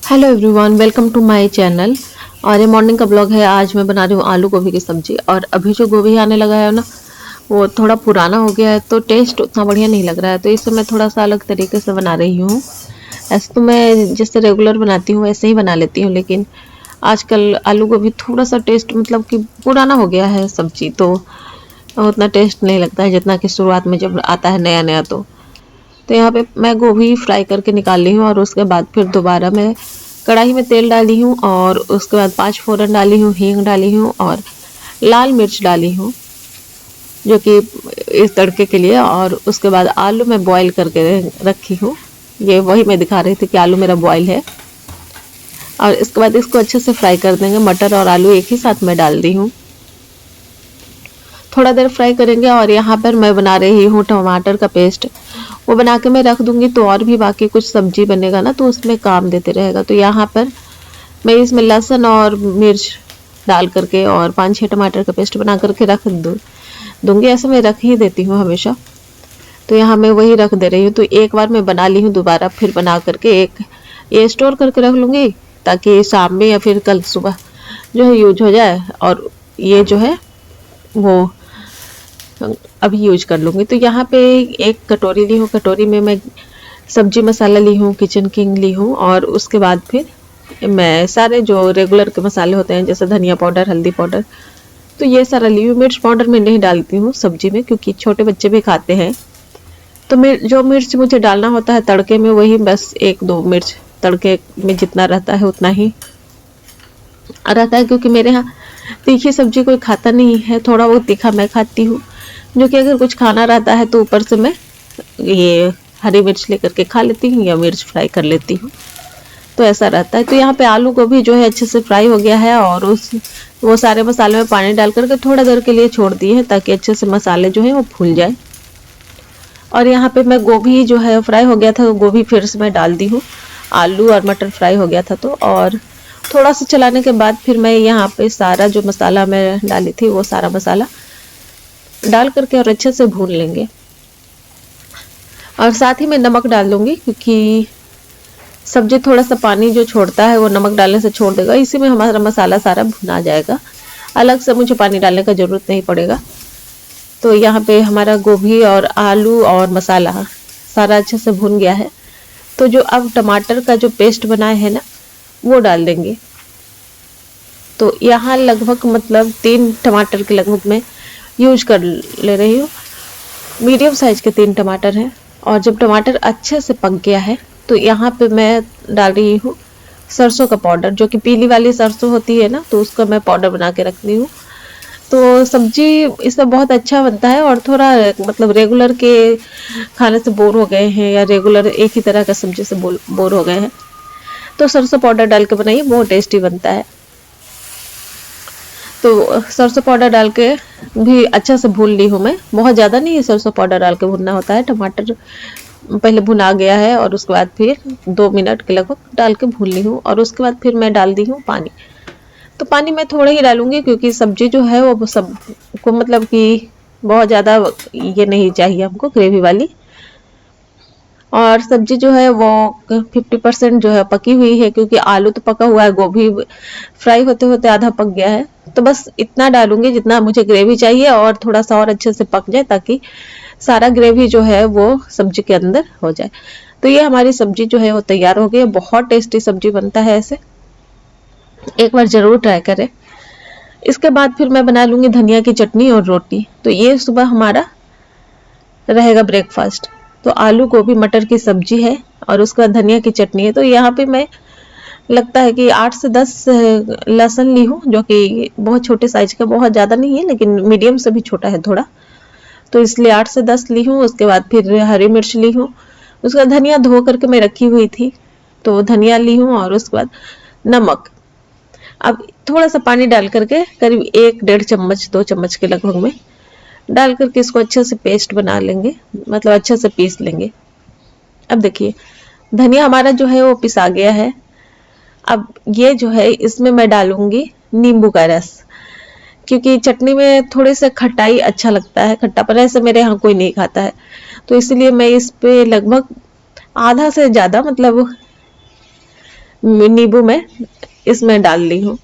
Hello everyone, welcome to my channel. और ये morning का ब्लॉग है। आज मैं बना रही हूँ आलू गोभी की सब्जी। और अभी जो गोभी आने लगा है ना, वो थोड़ा पुराना हो गया है तो टेस्ट उतना बढ़िया नहीं लग रहा है, तो इसे मैं थोड़ा सा अलग तरीके से बना रही हूँ। ऐसे तो मैं जैसे रेगुलर बनाती हूँ वैसे ही बना लेती हूँ, लेकिन आजकल आलू गोभी थोड़ा सा टेस्ट मतलब कि पुराना हो गया है सब्जी, तो उतना टेस्ट नहीं लगता है जितना कि शुरुआत में जब आता है नया नया। तो यहाँ पे मैं गोभी फ्राई करके निकाल ली हूँ और उसके बाद फिर दोबारा मैं कढ़ाई में तेल डाली हूँ और उसके बाद 5 फोरन डाली हूँ, हींग डाली हूँ और लाल मिर्च डाली हूँ जो कि इस तड़के के लिए। और उसके बाद आलू मैं बॉईल करके रखी हूँ। ये वही मैं दिखा रही थी कि आलू मेरा बॉईल है। और इसके बाद इसको अच्छे से फ्राई कर देंगे। मटर और आलू एक ही साथ में डाल दी हूँ, थोड़ा देर फ्राई करेंगे। और यहाँ पर मैं बना रही हूँ टमाटर का पेस्ट, वो बना के मैं रख दूंगी तो और भी बाकी कुछ सब्जी बनेगा ना तो उसमें काम देते रहेगा। तो यहाँ पर मैं इसमें लहसुन और मिर्च डाल करके और 5-6 टमाटर का पेस्ट बना करके रख दूंगी। ऐसे मैं रख ही देती हूँ हमेशा, तो यहाँ मैं वही रख दे रही हूँ। तो एक बार मैं बना ली हूँ, दोबारा फिर बना करके एक ये स्टोर करके रख लूँगी ताकि शाम में या फिर कल सुबह जो है यूज हो जाए। और ये जो है वो अभी यूज कर लूँगी। तो यहाँ पे एक कटोरी ली हूँ, कटोरी में मैं सब्जी मसाला ली हूँ, किचन किंग ली हूँ। और उसके बाद फिर मैं सारे जो रेगुलर के मसाले होते हैं जैसे धनिया पाउडर, हल्दी पाउडर, तो ये सारा ली हूँ। मिर्च पाउडर मैं नहीं डालती हूँ सब्जी में क्योंकि छोटे बच्चे भी खाते हैं। तो जो मिर्च मुझे डालना होता है तड़के में वही बस 1-2 मिर्च तड़के में जितना रहता है उतना ही रहता है, क्योंकि मेरे यहाँ तीखी सब्जी कोई खाता नहीं है, थोड़ा बहुत तीखा मैं खाती हूँ। जो कि अगर कुछ खाना रहता है तो ऊपर से मैं ये हरी मिर्च लेकर के खा लेती हूँ या मिर्च फ्राई कर लेती हूँ, तो ऐसा रहता है। तो यहाँ पे आलू को भी जो है अच्छे से फ्राई हो गया है और वो सारे मसाले में पानी डाल करके थोड़ा देर के लिए छोड़ दिए ताकि अच्छे से मसाले जो है वो फूल जाए। और यहाँ पे मैं गोभी जो है फ्राई हो गया था, तो गोभी फिर से मैं डाल दी हूँ। आलू और मटर फ्राई हो गया था तो, और थोड़ा सा चलाने के बाद फिर मैं यहाँ पे सारा जो मसाला मैं डाली थी वो सारा मसाला डाल करके और अच्छे से भून लेंगे। और साथ ही मैं नमक डाल लूँगी क्योंकि सब्जी थोड़ा सा पानी जो छोड़ता है वो नमक डालने से छोड़ देगा, इसी में हमारा मसाला सारा भुना जाएगा, अलग से मुझे पानी डालने का ज़रूरत नहीं पड़ेगा। तो यहाँ पे हमारा गोभी और आलू और मसाला सारा अच्छे से भुन गया है। तो जो अब टमाटर का जो पेस्ट बनाए है ना वो डाल देंगे। तो यहाँ लगभग मतलब 3 टमाटर के लगभग मैं यूज कर ले रही हूँ, मीडियम साइज के 3 टमाटर हैं। और जब टमाटर अच्छे से पक गया है तो यहाँ पे मैं डाल रही हूँ सरसों का पाउडर, जो कि पीली वाली सरसों होती है ना, तो उसका मैं पाउडर बना के रखती हूँ। तो सब्जी इसमें बहुत अच्छा बनता है। और थोड़ा मतलब रेगुलर के खाने से बोर हो गए हैं या रेगुलर एक ही तरह का सब्जी से बोर हो गए हैं तो सरसों पाउडर डाल के बनाइए, बहुत टेस्टी बनता है। तो सरसों पाउडर डाल के भी अच्छा से भून ली हूँ मैं, बहुत ज़्यादा नहीं सरसों पाउडर डाल के भूनना होता है। टमाटर पहले भुना गया है और उसके बाद फिर 2 मिनट के लगभग डाल के भून ली हूँ। और उसके बाद फिर मैं डाल दी हूँ पानी। तो पानी मैं थोड़ा ही डालूंगी क्योंकि सब्जी जो है वो सब को मतलब कि बहुत ज़्यादा ये नहीं चाहिए हमको ग्रेवी वाली। और सब्जी जो है वो 50% जो है पकी हुई है क्योंकि आलू तो पका हुआ है, गोभी फ्राई होते होते आधा पक गया है। तो बस इतना डालूंगी जितना मुझे ग्रेवी चाहिए और थोड़ा सा और अच्छे से पक जाए ताकि सारा ग्रेवी जो है वो सब्जी के अंदर हो जाए। तो ये हमारी सब्जी जो है वो तैयार हो गई है। बहुत टेस्टी सब्जी बनता है, ऐसे एक बार जरूर ट्राई करें। इसके बाद फिर मैं बना लूंगी धनिया की चटनी और रोटी। तो ये सुबह हमारा रहेगा ब्रेकफास्ट। तो आलू गोभी मटर की सब्जी है और उसके बाद धनिया की चटनी है। तो यहाँ पे मैं लगता है कि 8 से 10 लहसुन ली हूँ, जो कि बहुत छोटे साइज का, बहुत ज़्यादा नहीं है लेकिन मीडियम से भी छोटा है थोड़ा, तो इसलिए 8 से 10 ली हूँ। उसके बाद फिर हरी मिर्च ली हूँ। उसका धनिया धो करके मैं रखी हुई थी तो धनिया ली हूँ। और उसके बाद नमक, अब थोड़ा सा पानी डाल करके करीब 1-1.5 चम्मच 2 चम्मच के लगभग में डाल करके इसको अच्छे से पेस्ट बना लेंगे, मतलब अच्छे से पीस लेंगे। अब देखिए धनिया हमारा जो है वो पिसा गया है। अब ये जो है इसमें मैं डालूंगी नींबू का रस, क्योंकि चटनी में थोड़े से खटाई अच्छा लगता है, खट्टापन ऐसे मेरे यहाँ कोई नहीं खाता है, तो इसलिए मैं इस पे लगभग आधा से ज़्यादा मतलब नींबू मैं इसमें डाल ली हूँ।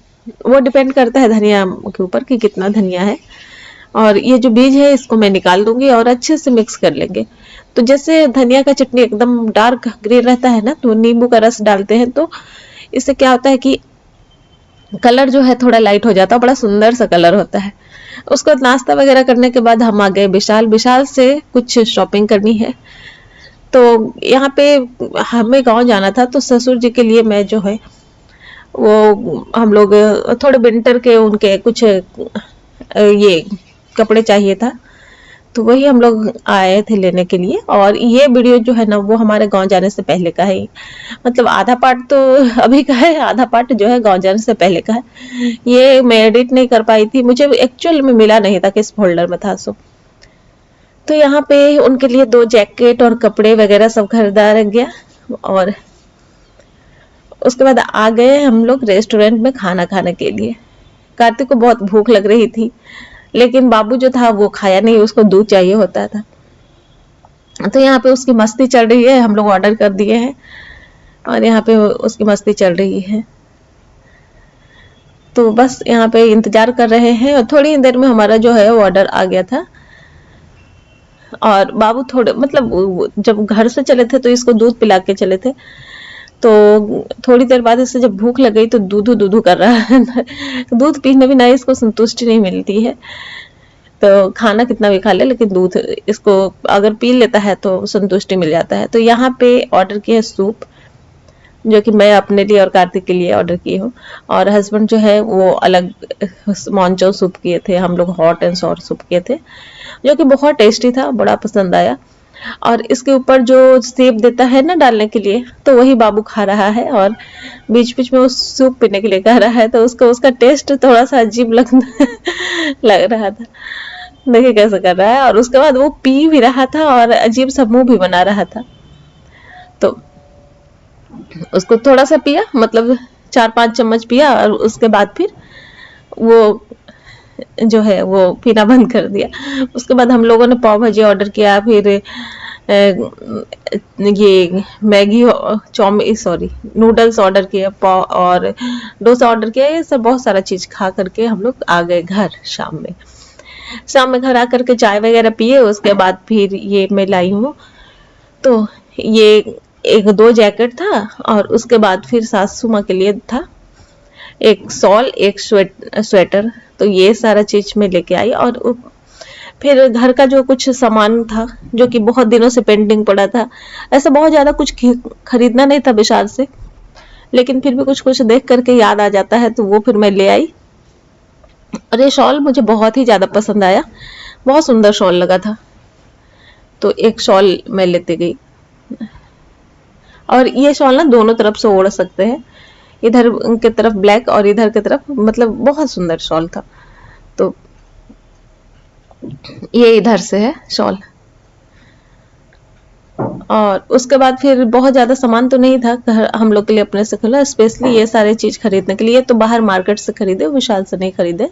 वो डिपेंड करता है धनिया के ऊपर कि कितना धनिया है। और ये जो बीज है इसको मैं निकाल दूंगी और अच्छे से मिक्स कर लेंगे। तो जैसे धनिया का चटनी एकदम डार्क ग्रीन रहता है ना, तो नींबू का रस डालते हैं तो इससे क्या होता है कि कलर जो है थोड़ा लाइट हो जाता है, बड़ा सुंदर सा कलर होता है। उसको नाश्ता वगैरह करने के बाद हम आ गए विशाल। विशाल से कुछ शॉपिंग करनी है। तो यहाँ पे हमें गांव जाना था, तो ससुर जी के लिए मैं जो है वो हम लोग थोड़े विंटर के उनके कुछ ये कपड़े चाहिए था, तो वही हम लोग आए थे लेने के लिए। और ये वीडियो जो है ना वो हमारे गांव जाने से पहले का है, मतलब आधा पार्ट तो अभी का है, आधा पार्ट जो है गांव जाने से पहले का है। ये मैं एडिट नहीं कर पाई थी, मुझे एक्चुअल में मिला नहीं था किस फोल्डर में था। सो तो यहाँ पे उनके लिए 2 जैकेट और कपड़े वगैरह सब खरीदा गया। और उसके बाद आ गए हम लोग रेस्टोरेंट में खाना खाने के लिए। कार्तिक को बहुत भूख लग रही थी, लेकिन बाबू जो था वो खाया नहीं, उसको दूध चाहिए होता था। तो यहाँ पे उसकी मस्ती चल रही है, हम लोग ऑर्डर कर दिए हैं और यहाँ पे उसकी मस्ती चल रही है। तो बस यहाँ पे इंतजार कर रहे हैं और थोड़ी देर में हमारा जो है वो ऑर्डर आ गया था। और बाबू थोड़े मतलब जब घर से चले थे तो इसको दूध पिला के चले थे, तो थोड़ी देर बाद इससे जब भूख लग गई तो दूधू दूधू कर रहा है। दूध पीने भी नहीं इसको संतुष्टि नहीं मिलती है, तो खाना कितना भी खा ले लेकिन दूध इसको अगर पी लेता है तो संतुष्टि मिल जाता है। तो यहाँ पे ऑर्डर किया है सूप, जो कि मैं अपने लिए और कार्तिक के लिए ऑर्डर की हूँ। और हस्बैंड जो है वो अलग मॉन्चो सूप किए थे, हम लोग हॉट एंड सॉर सूप किए थे, जो कि बहुत टेस्टी था, बड़ा पसंद आया। और इसके ऊपर जो सेब देता है ना डालने के लिए, तो वही बाबू खा रहा है और बीच बीच में वो सूप पीने के लिए कह रहा है, तो उसको उसका टेस्ट थोड़ा सा अजीब लग रहा था। देखिए कैसे कर रहा है, और उसके बाद वो पी भी रहा था और अजीब सा मुंह भी बना रहा था। तो उसको थोड़ा सा पिया, मतलब 4-5 चम्मच पिया, और उसके बाद फिर वो जो है वो पीना बंद कर दिया। उसके बाद हम लोगों ने पाव भाजी ऑर्डर किया, फिर ये Maggi chowmein sorry noodles order किया, पाव और डोसा ऑर्डर किया। ये सब बहुत सारा चीज खा करके हम लोग आ गए घर। शाम में घर आकर के चाय वगैरह पिए। उसके बाद फिर ये मैं लाई हूँ, तो ये 1-2 जैकेट था, और उसके बाद फिर सासू माँ के लिए था एक शॉल, एक स्वेटर। तो ये सारा चीज मैं लेके आई। और फिर घर का जो कुछ सामान था जो कि बहुत दिनों से पेंडिंग पड़ा था, ऐसा बहुत ज्यादा कुछ खरीदना नहीं था विशाल से, लेकिन फिर भी कुछ कुछ देख करके याद आ जाता है, तो वो फिर मैं ले आई। और ये शॉल मुझे बहुत ही ज्यादा पसंद आया, बहुत सुंदर शॉल लगा था, तो एक शॉल मैं लेते गई। और ये शॉल ना दोनों तरफ से ओढ़ सकते हैं, इधर की तरफ ब्लैक और इधर की तरफ, मतलब बहुत सुंदर शॉल था। तो ये इधर से है शॉल। और उसके बाद फिर बहुत ज्यादा सामान तो नहीं था हम लोग के लिए अपने से खुला, स्पेशली ये सारे चीज खरीदने के लिए तो बाहर मार्केट से खरीदे, विशाल से नहीं खरीदे,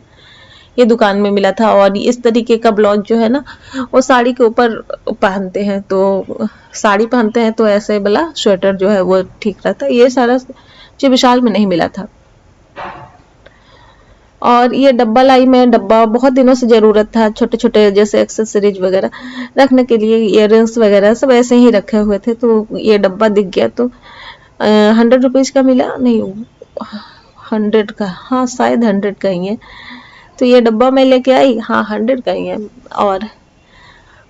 ये दुकान में मिला था। और इस तरीके का ब्लाउज जो है ना वो साड़ी के ऊपर पहनते हैं, तो साड़ी पहनते हैं तो ऐसे वाला स्वेटर जो है वो ठीक रहता है। ये सारा जो विशाल में नहीं मिला था। और ये डब्बा लाई मैं, डब्बा बहुत दिनों से जरूरत था, छोटे छोटे जैसे एक्सेसरीज वगैरह रखने के लिए, इयररिंग्स वगैरह सब ऐसे ही रखे हुए थे। तो ये डब्बा दिख गया, तो 100 रुपीज का मिला, नहीं 100 का, हाँ शायद 100 का ही है। तो ये डब्बा मैं लेके आई, हाँ 100 का ही है। और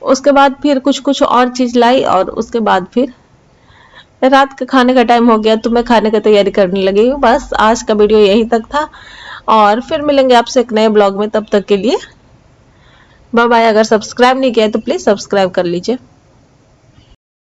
उसके बाद फिर कुछ कुछ और चीज लाई, और उसके बाद फिर रात के खाने का टाइम हो गया, तो मैं खाने की तैयारी करने लगी हूँ। बस आज का वीडियो यहीं तक था, और फिर मिलेंगे आपसे एक नए ब्लॉग में। तब तक के लिए बाय बाय। अगर सब्सक्राइब नहीं किया है तो प्लीज सब्सक्राइब कर लीजिए।